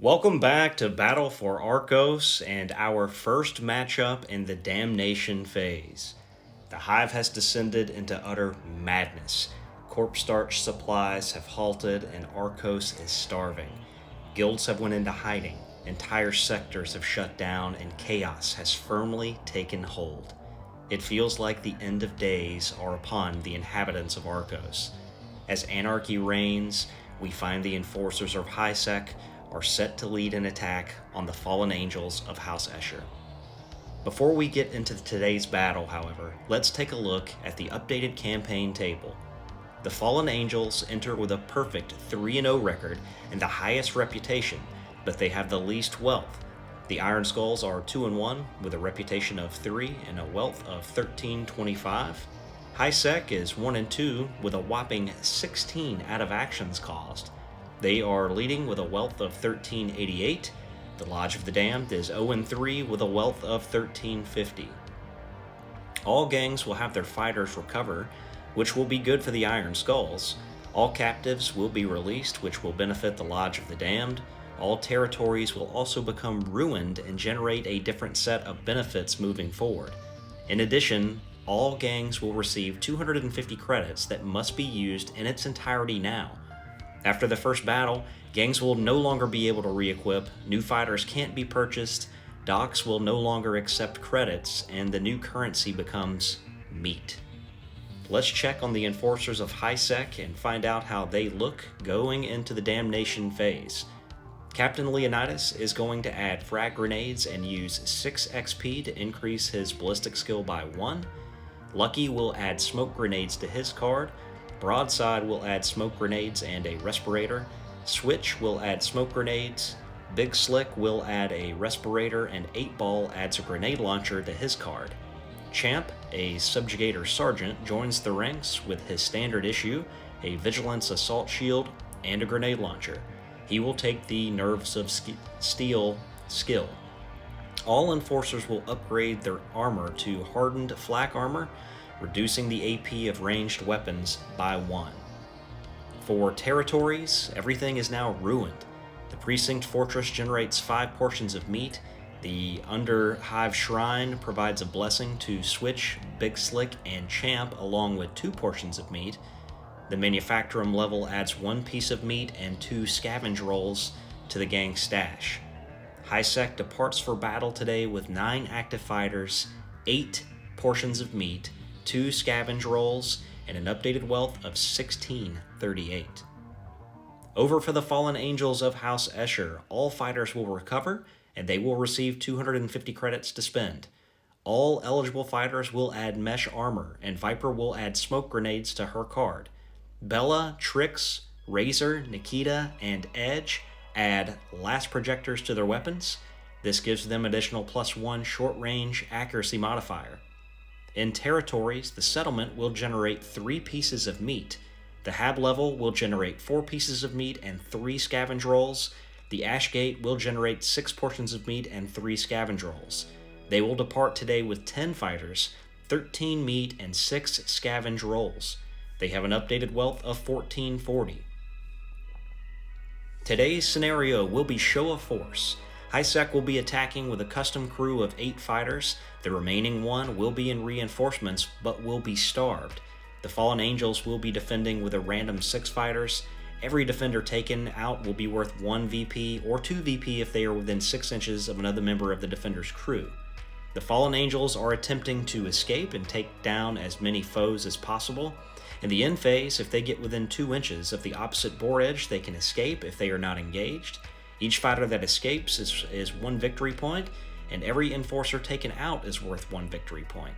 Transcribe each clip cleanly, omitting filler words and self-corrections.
Welcome back to Battle for Arcos and our first matchup in the Damnation phase. The Hive has descended into utter madness. Corpse starch supplies have halted and Arcos is starving. Guilds have went into hiding, entire sectors have shut down, and chaos has firmly taken hold. It feels like the end of days are upon the inhabitants of Arcos. As anarchy reigns, we find the enforcers of Highsec are set to lead an attack on the fallen angels of House Escher. Before we get into today's battle, however, let's take a look at the updated campaign table. The fallen angels enter with a perfect 3-0 record and the highest reputation, but they have the least wealth. The Iron Skulls are 2-1 with a reputation of 3 and a wealth of 1325. Highsec is 1-2 with a whopping 16 out of actions caused. They are leading with a wealth of 1388. The Lodge of the Damned is 0-3 with a wealth of 1350. All gangs will have their fighters recover, which will be good for the Iron Skulls. All captives will be released, which will benefit the Lodge of the Damned. All territories will also become ruined and generate a different set of benefits moving forward. In addition, all gangs will receive 250 credits that must be used in its entirety now. After the first battle, gangs will no longer be able to re-equip, new fighters can't be purchased, docks will no longer accept credits, and the new currency becomes meat. Let's check on the enforcers of Highsec and find out how they look going into the Damnation phase. Captain Leonidas is going to add frag grenades and use 6 XP to increase his ballistic skill by 1. Lucky will add smoke grenades to his card. Broadside will add smoke grenades and a respirator. Switch will add smoke grenades. Big Slick will add a respirator, and 8-Ball adds a grenade launcher to his card. Champ, a subjugator sergeant, joins the ranks with his standard issue, a vigilance assault shield, and a grenade launcher. He will take the Nerves of Steel skill. All enforcers will upgrade their armor to hardened flak armor, reducing the AP of ranged weapons by 1. For territories, everything is now ruined. The Precinct Fortress generates 5 portions of meat. The Under Hive Shrine provides a blessing to Switch, Big Slick, and Champ, along with 2 portions of meat. The Manufactorum level adds 1 piece of meat and 2 scavenge rolls to the gang stash. Highsec departs for battle today with 9 active fighters, 8 portions of meat, 2 scavenge rolls, and an updated wealth of 1638. Over for the fallen angels of House Escher, all fighters will recover, and they will receive 250 credits to spend. All eligible fighters will add mesh armor, and Viper will add smoke grenades to her card. Bella, Trix, Razor, Nikita, and Edge add last projectors to their weapons. This gives them additional +1 short-range accuracy modifier. In territories, the settlement will generate 3 pieces of meat. The Hab level will generate 4 pieces of meat and 3 scavenge rolls. The Ashgate will generate 6 portions of meat and 3 scavenge rolls. They will depart today with 10 fighters, 13 meat, and 6 scavenge rolls. They have an updated wealth of 1440. Today's scenario will be show of force. Highsec will be attacking with a custom crew of 8 fighters. The remaining 1 will be in reinforcements, but will be starved. The Fallen Angels will be defending with a random 6 fighters. Every defender taken out will be worth 1 VP or 2 VP if they are within 6 inches of another member of the defender's crew. The Fallen Angels are attempting to escape and take down as many foes as possible. In the end phase, if they get within 2 inches of the opposite board edge, they can escape if they are not engaged. Each fighter that escapes is 1 victory point, and every enforcer taken out is worth 1 victory point.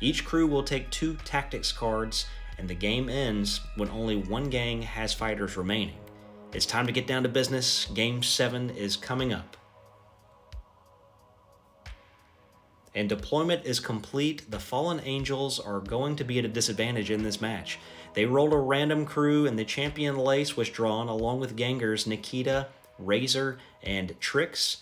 Each crew will take 2 tactics cards, and the game ends when only 1 gang has fighters remaining. It's time to get down to business. Game 7 is coming up. And deployment is complete. The Fallen Angels are going to be at a disadvantage in this match. They rolled a random crew, and the champion Lace was drawn along with gangers Nikita, Razor, and Trix.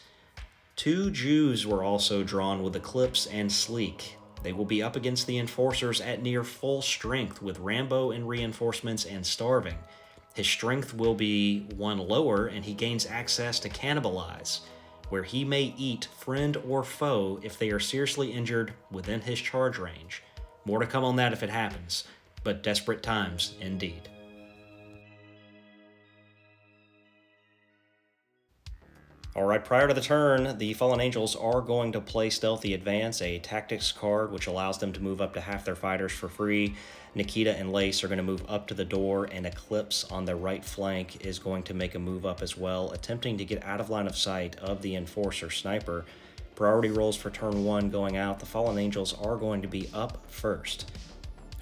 2 Jews were also drawn with Eclipse and Sleek. They will be up against the enforcers at near full strength with Rambo in reinforcements and starving. His strength will be 1 lower, and he gains access to Cannibalize, where he may eat friend or foe if they are seriously injured within his charge range. More to come on that if it happens, but desperate times indeed. Alright, prior to the turn, the Fallen Angels are going to play Stealthy Advance, a tactics card which allows them to move up to half their fighters for free. Nikita and Lace are going to move up to the door, and Eclipse on the right flank is going to make a move up as well, attempting to get out of line of sight of the Enforcer Sniper. Priority rolls for turn 1 going out. The Fallen Angels are going to be up first.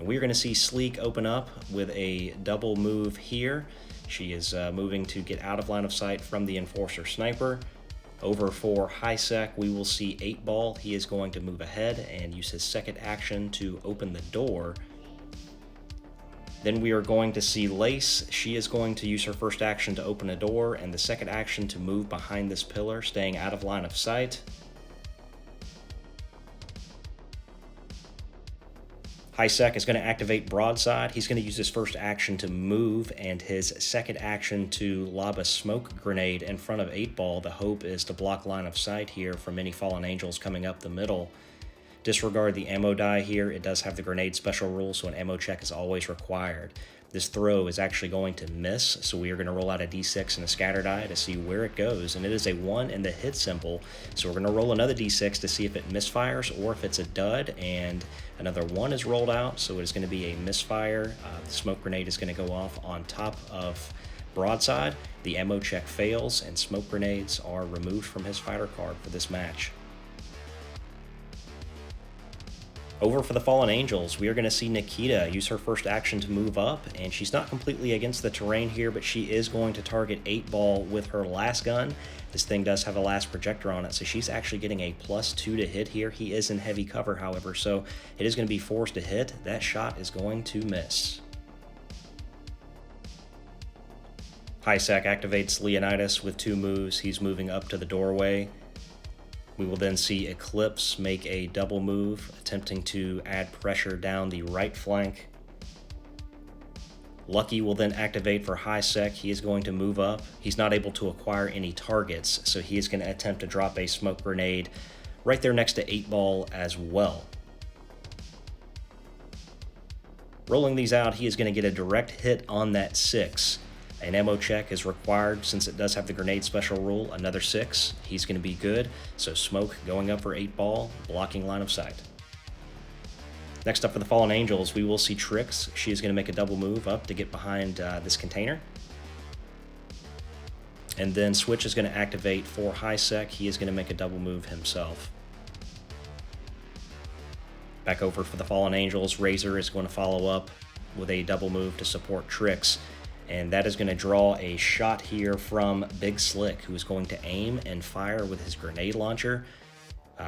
And we are going to see Sleek open up with a double move here. She is moving to get out of line of sight from the Enforcer Sniper. Over for High-Sec, we will see 8-Ball. He is going to move ahead and use his second action to open the door. Then we are going to see Lace. She is going to use her first action to open a door and the second action to move behind this pillar, staying out of line of sight. High-Sec is going to activate Broadside. He's going to use his first action to move and his second action to lob a smoke grenade in front of 8-Ball. The hope is to block line of sight here from any Fallen Angels coming up the middle. Disregard the ammo die here. It does have the grenade special rule, so an ammo check is always required. This throw is actually going to miss, so we are going to roll out a d6 and a scatter die to see where it goes, and it is a 1 in the hit symbol, so we're going to roll another d6 to see if it misfires or if it's a dud, and another 1 is rolled out, so it is going to be a misfire. The smoke grenade is going to go off on top of Broadside. The ammo check fails, and smoke grenades are removed from his fighter card for this match. Over for the Fallen Angels, we are going to see Nikita use her first action to move up, and she's not completely against the terrain here, but she is going to target 8-Ball with her last gun. This thing does have a last projector on it, so she's actually getting a +2 to hit here. He is in heavy cover, however, so it is going to be forced to hit. That shot is going to miss. High-Sec activates Leonidas with 2 moves. He's moving up to the doorway. We will then see Eclipse make a double move, attempting to add pressure down the right flank. Lucky will then activate for High-Sec. He is going to move up. He's not able to acquire any targets, so he is going to attempt to drop a smoke grenade right there next to 8-Ball as well. Rolling these out, he is going to get a direct hit on that 6. An ammo check is required since it does have the grenade special rule. Another 6. He's going to be good. So smoke going up for 8-Ball, blocking line of sight. Next up for the Fallen Angels, we will see Trix. She is going to make a double move up to get behind this container. And then Switch is going to activate for High-Sec. He is going to make a double move himself. Back over for the Fallen Angels, Razor is going to follow up with a double move to support Trix. And that is going to draw a shot here from Big Slick, who is going to aim and fire with his grenade launcher.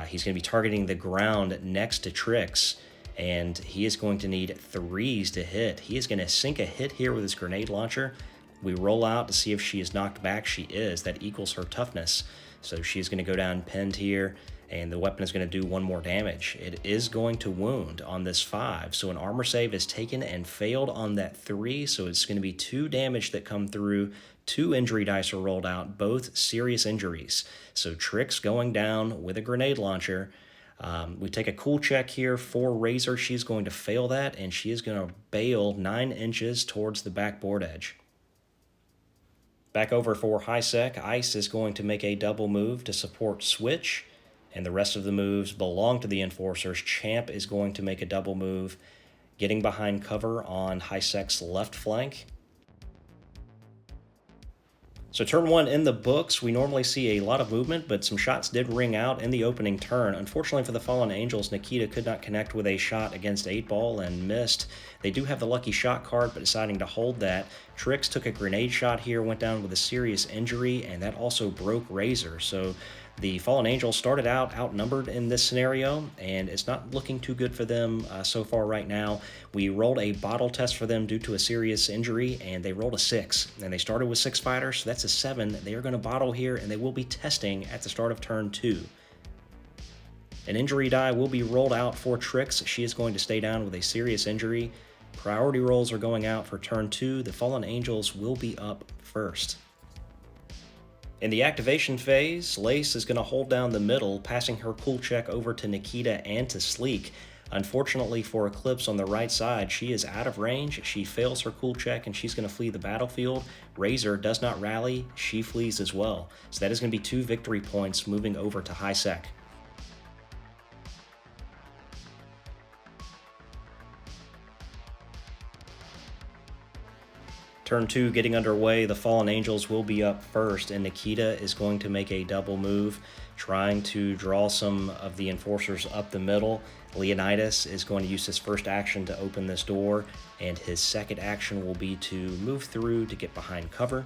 He's going to be targeting the ground next to Trix, and he is going to need 3s to hit. He is going to sink a hit here with his grenade launcher. We roll out to see if she is knocked back. She is. That equals her toughness. So she's going to go down pinned here, and the weapon is going to do 1 more damage. It is going to wound on this 5, so an armor save is taken and failed on that 3, so it's going to be 2 damage that come through. 2 injury dice are rolled out, both serious injuries. So Trix going down with a grenade launcher. We take a cool check here for Razor. She's going to fail that, and she is going to bail 9 inches towards the backboard edge. Back over for High-Sec, Ice is going to make a double move to support Switch, and the rest of the moves belong to the Enforcers. Champ is going to make a double move, getting behind cover on High-Sec's left flank. So turn 1 in the books, we normally see a lot of movement, but some shots did ring out in the opening turn. Unfortunately for the Fallen Angels, Nikita could not connect with a shot against 8-Ball and missed. They do have the lucky shot card, but deciding to hold that. Trix took a grenade shot here, went down with a serious injury, and that also broke Razor. So the Fallen Angels started out outnumbered in this scenario, and it's not looking too good for them so far right now. We rolled a bottle test for them due to a serious injury, and they rolled a 6. And they started with 6 fighters, so that's a 7. They are going to bottle here, and they will be testing at the start of turn 2. An injury die will be rolled out for Trix. She is going to stay down with a serious injury. Priority rolls are going out for turn 2. The Fallen Angels will be up first. In the activation phase, Lace is going to hold down the middle, passing her cool check over to Nikita and to Sleek. Unfortunately for Eclipse on the right side, she is out of range. She fails her cool check and she's going to flee the battlefield. Razor does not rally. She flees as well. So that is going to be 2 victory points moving over to high sec. Turn 2 getting underway, the Fallen Angels will be up first, and Nikita is going to make a double move, trying to draw some of the Enforcers up the middle. Leonidas is going to use his first action to open this door, and his second action will be to move through to get behind cover.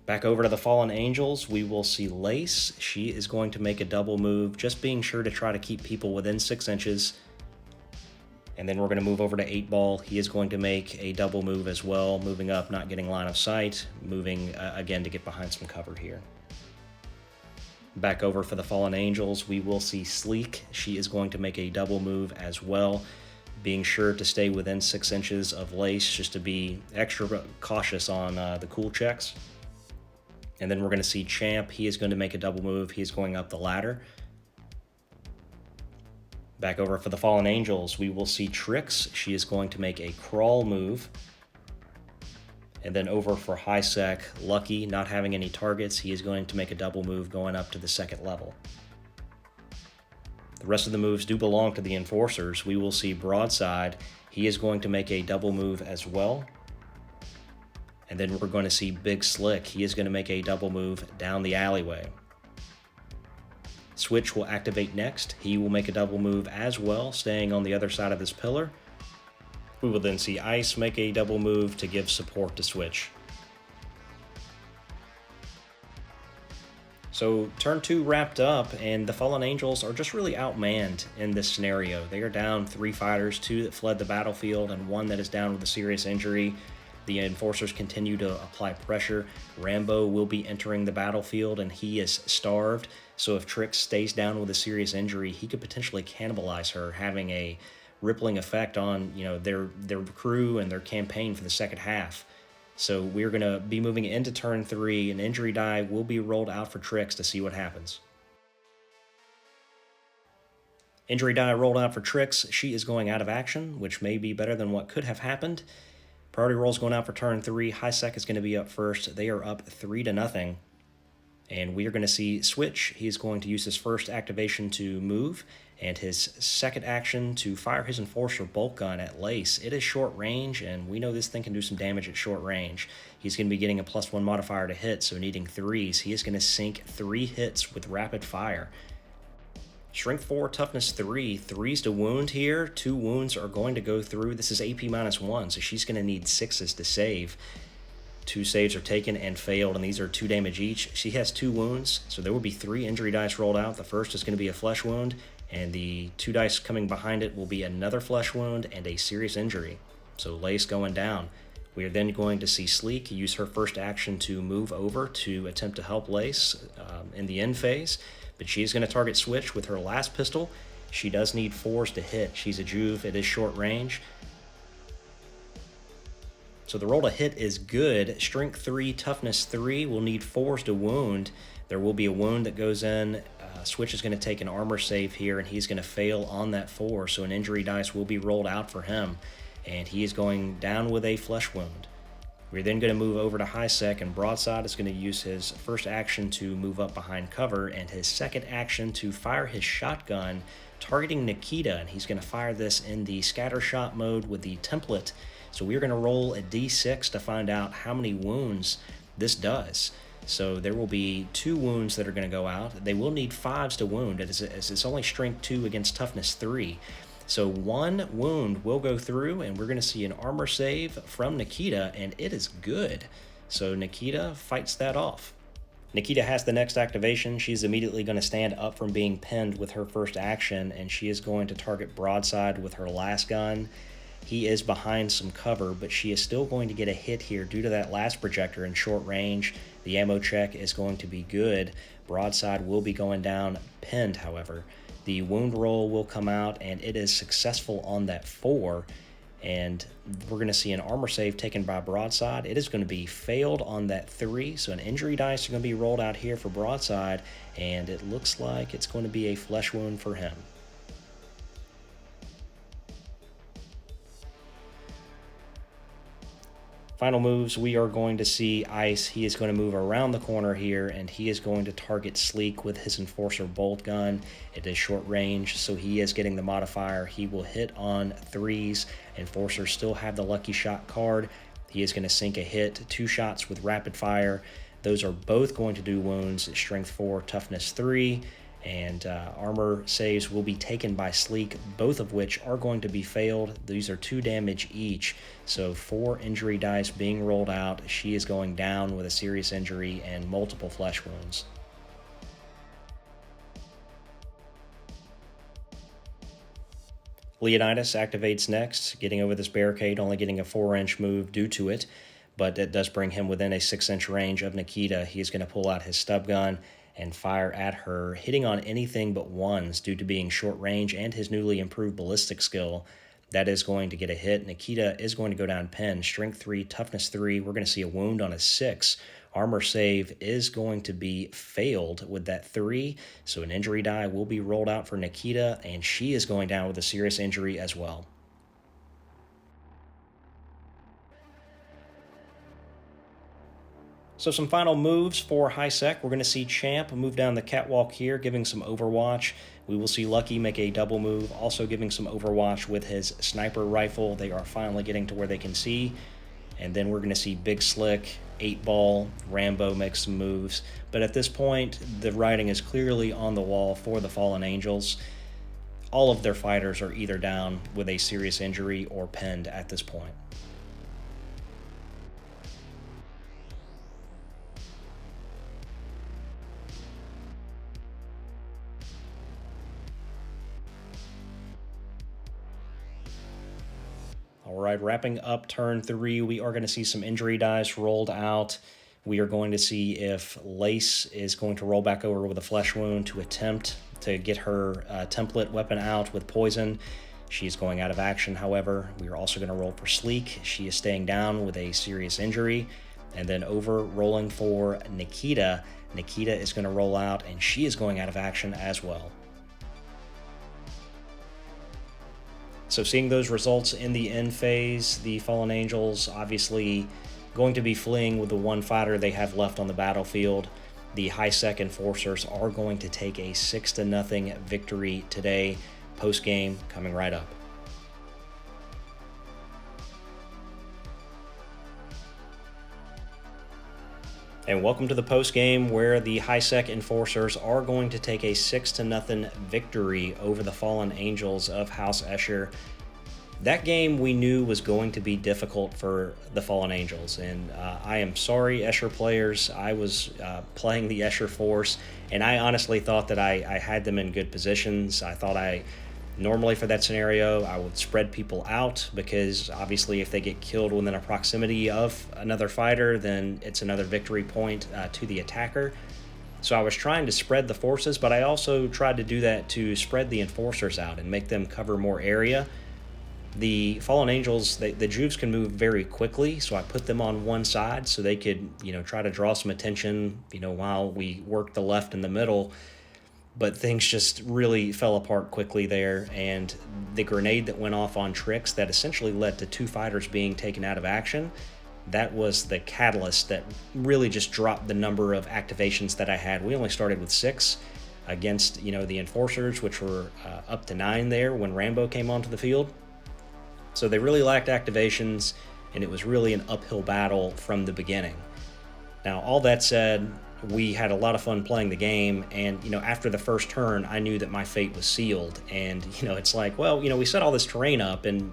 Back over to the Fallen Angels, we will see Lace. She is going to make a double move, just being sure to try to keep people within 6 inches. And then we're going to move over to 8-Ball. He is going to make a double move as well, moving up, not getting line of sight, moving again to get behind some cover here. Back over for the Fallen Angels, we will see Sleek. She is going to make a double move as well, being sure to stay within 6 inches of Lace, just to be extra cautious on the cool checks. And then we're going to see Champ. He is going to make a double move. He is going up the ladder. Back over for the Fallen Angels, we will see Trix. She is going to make a crawl move. And then over for high sec, Lucky, not having any targets, he is going to make a double move going up to the 2nd level. The rest of the moves do belong to the Enforcers. We will see Broadside. He is going to make a double move as well. And then we're going to see Big Slick. He is going to make a double move down the alleyway. Switch will activate next. He will make a double move as well, staying on the other side of this pillar. We will then see Ice make a double move to give support to Switch. So turn 2 wrapped up, and the Fallen Angels are just really outmanned in this scenario. They are down 3 fighters, 2 that fled the battlefield and 1 that is down with a serious injury. The Enforcers continue to apply pressure. Rambo will be entering the battlefield, and he is starved. So if Trix stays down with a serious injury, he could potentially cannibalize her, having a rippling effect on their crew and their campaign for the second half. So we're going to be moving into turn 3. An injury die will be rolled out for Trix to see what happens. Injury die rolled out for Trix. She is going out of action, which may be better than what could have happened. Priority roll's going out for turn 3. High sec is going to be up first. They are up 3-0. And we are going to see Switch. He's going to use his first activation to move, and his second action to fire his Enforcer bolt gun at Lace. It is short range, and we know this thing can do some damage at short range. He's going to be getting a +1 modifier to hit, so needing 3s. He is going to sink 3 hits with rapid fire. Strength 4, Toughness 3, 3s to wound here. 2 wounds are going to go through. This is AP -1, so she's going to need 6s to save. 2 saves are taken and failed, and these are 2 damage each. She has 2 wounds, so there will be 3 injury dice rolled out. The first is going to be a flesh wound, and the 2 dice coming behind it will be another flesh wound and a serious injury. So Lace going down. We are then going to see Sleek use her first action to move over to attempt to help Lace in the end phase. But she is going to target Switch with her last pistol. She does need 4s to hit. She's a Juve. It is short range. So the roll to hit is good. Strength 3, Toughness 3 will need 4s to wound. There will be a wound that goes in. Switch is going to take an armor save here, and he's going to fail on that 4. So an injury dice will be rolled out for him. And he is going down with a flesh wound. We're then going to move over to high sec, and Broadside is going to use his first action to move up behind cover, and his second action to fire his shotgun, targeting Nikita, and he's going to fire this in the scatter shot mode with the template. So we're going to roll a d6 to find out how many wounds this does. So there will be 2 wounds that are going to go out. They will need 5s to wound, as it's only strength 2 against toughness 3. So 1 wound will go through, and we're going to see an armor save from Nikita, and it is good. So Nikita fights that off. Nikita has the next activation. She's immediately going to stand up from being pinned with her first action, and she is going to target Broadside with her last gun. He is behind some cover, but she is still going to get a hit here due to that last projector in short range. The ammo check is going to be good. Broadside will be going down, pinned, however. The wound roll will come out, and it is successful on that 4. And we're going to see an armor save taken by Broadside. It is going to be failed on that 3, so an injury dice are going to be rolled out here for Broadside, and it looks like it's going to be a flesh wound for him. Final moves, we are going to see Ice. He is going to move around the corner here, and he is going to target Sleek with his Enforcer bolt gun. It is short range, so he is getting the modifier. He will hit on 3s. Enforcers still have the lucky shot card. He is going to sink a hit, 2 shots with rapid fire. Those are both going to do wounds, strength 4, toughness 3. And armor saves will be taken by Sleek, both of which are going to be failed. These are 2 damage each, so 4 injury dice being rolled out. She is going down with a serious injury and multiple flesh wounds. Leonidas activates next, getting over this barricade, only getting a 4-inch move due to it, but it does bring him within a 6-inch range of Nikita. He is going to pull out his stub gun and fire at her, hitting on anything but 1s due to being short range and his newly improved ballistic skill. That is going to get a hit. Nikita is going to go down pinned. Strength 3, toughness 3. We're going to see a wound on a 6. Armor save is going to be failed with that 3, so an injury die will be rolled out for Nikita, and she is going down with a serious injury as well. So some final moves for High Sec. We're going to see Champ move down the catwalk here, giving some overwatch. We will see Lucky make a double move, also giving some overwatch with his sniper rifle. They are finally getting to where they can see. And then we're going to see Big Slick, 8-Ball, Rambo make some moves. But at this point, the writing is clearly on the wall for the Fallen Angels. All of their fighters are either down with a serious injury or pinned at this point. All right, wrapping up turn 3, we are going to see some injury dice rolled out. We are going to see if Lace is going to roll back over with a flesh wound to attempt to get her template weapon out with poison. She's going out of action, however. We are also going to roll for Sleek. She is staying down with a serious injury. And then over rolling for Nikita. Nikita is going to roll out, and she is going out of action as well. So seeing those results in the end phase, the Fallen Angels obviously going to be fleeing with the 1 fighter they have left on the battlefield. The High Sec Enforcers are going to take a 6-0 victory today. Post-game coming right up. And welcome to the post-game where the High Sec Enforcers are going to take a 6-0 victory over the Fallen Angels of House Escher. That game we knew was going to be difficult for the Fallen Angels, and I am sorry, Escher players. I was playing the Escher Force, and I honestly thought that I had them in good positions. I thought normally for that scenario, I would spread people out because obviously if they get killed within a proximity of another fighter, then it's another victory point to the attacker. So I was trying to spread the forces, but I also tried to do that to spread the Enforcers out and make them cover more area. The Fallen Angels, the Jukes can move very quickly, so I put them on one side so they could, try to draw some attention, while we worked the left and the middle. But things just really fell apart quickly there, and the grenade that went off on Trix that essentially led to 2 fighters being taken out of action, that was the catalyst that really just dropped the number of activations that I had. We only started with 6 against, the Enforcers, which were up to 9 there when Rambo came onto the field. So they really lacked activations, and it was really an uphill battle from the beginning. Now, all that said, we had a lot of fun playing the game, and after the first turn I knew that my fate was sealed. And it's like, well, we set all this terrain up and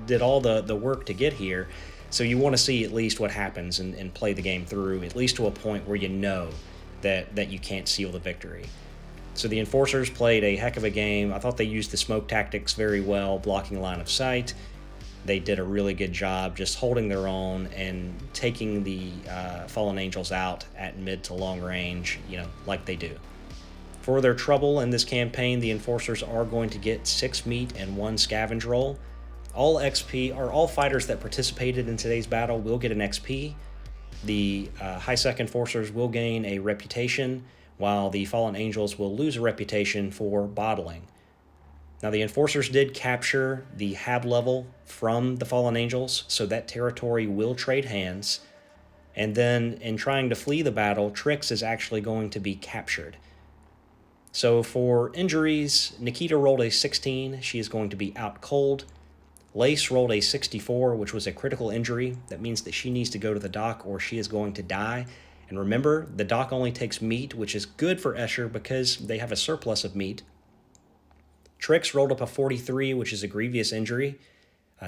did all the work to get here, so you want to see at least what happens and play the game through, at least to a point where you know that you can't seal the victory. So the Enforcers played a heck of a game. I thought they used the smoke tactics very well, blocking line of sight. They did a really good job just holding their own and taking the Fallen Angels out at mid to long range, like they do. For their trouble in this campaign, the Enforcers are going to get 6 meat and 1 scavenge roll. All XP, or all fighters that participated in today's battle will get an XP. The high-sec Enforcers will gain a reputation, while the Fallen Angels will lose a reputation for bottling. Now, the Enforcers did capture the Hab level from the Fallen Angels, so that territory will trade hands. And then, in trying to flee the battle, Trix is actually going to be captured. So for injuries, Nikita rolled a 16. She is going to be out cold. Lace rolled a 64, which was a critical injury. That means that she needs to go to the dock or she is going to die. And remember, the dock only takes meat, which is good for Escher because they have a surplus of meat. Trix rolled up a 43, which is a grievous injury.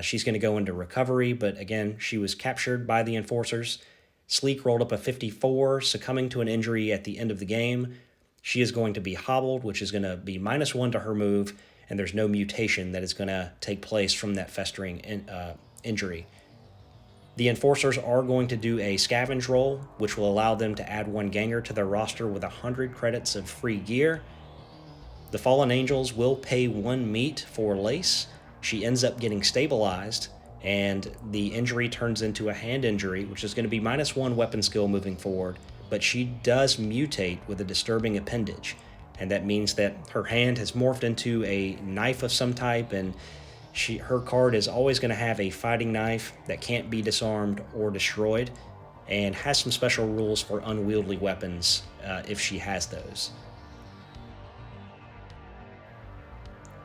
She's going to go into recovery, but again, she was captured by the Enforcers. Sleek rolled up a 54, succumbing to an injury at the end of the game. She is going to be hobbled, which is going to be -1 to her move, and there's no mutation that is going to take place from that festering injury. The Enforcers are going to do a scavenge roll, which will allow them to add 1 ganger to their roster with 100 credits of free gear. The Fallen Angels will pay 1 meat for Lace. She ends up getting stabilized, and the injury turns into a hand injury, which is going to be -1 weapon skill moving forward. But she does mutate with a disturbing appendage, and that means that her hand has morphed into a knife of some type, and her card is always going to have a fighting knife that can't be disarmed or destroyed, and has some special rules for unwieldy weapons if she has those.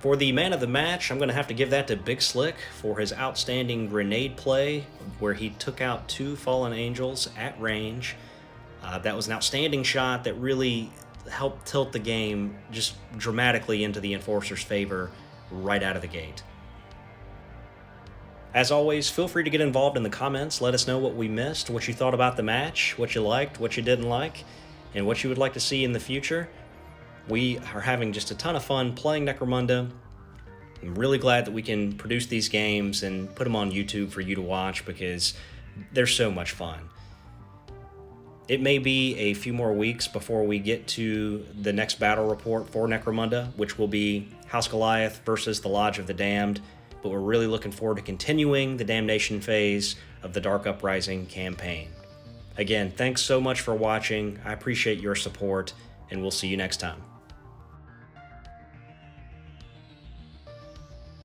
For the man of the match, I'm going to have to give that to Big Slick for his outstanding grenade play, where he took out 2 Fallen Angels at range. That was an outstanding shot that really helped tilt the game just dramatically into the Enforcer's favor right out of the gate. As always, feel free to get involved in the comments. Let us know what we missed, what you thought about the match, what you liked, what you didn't like, and what you would like to see in the future. We are having just a ton of fun playing Necromunda. I'm really glad that we can produce these games and put them on YouTube for you to watch because they're so much fun. It may be a few more weeks before we get to the next battle report for Necromunda, which will be House Goliath versus the Lodge of the Damned, but we're really looking forward to continuing the Damnation phase of the Dark Uprising campaign. Again, thanks so much for watching. I appreciate your support, and we'll see you next time.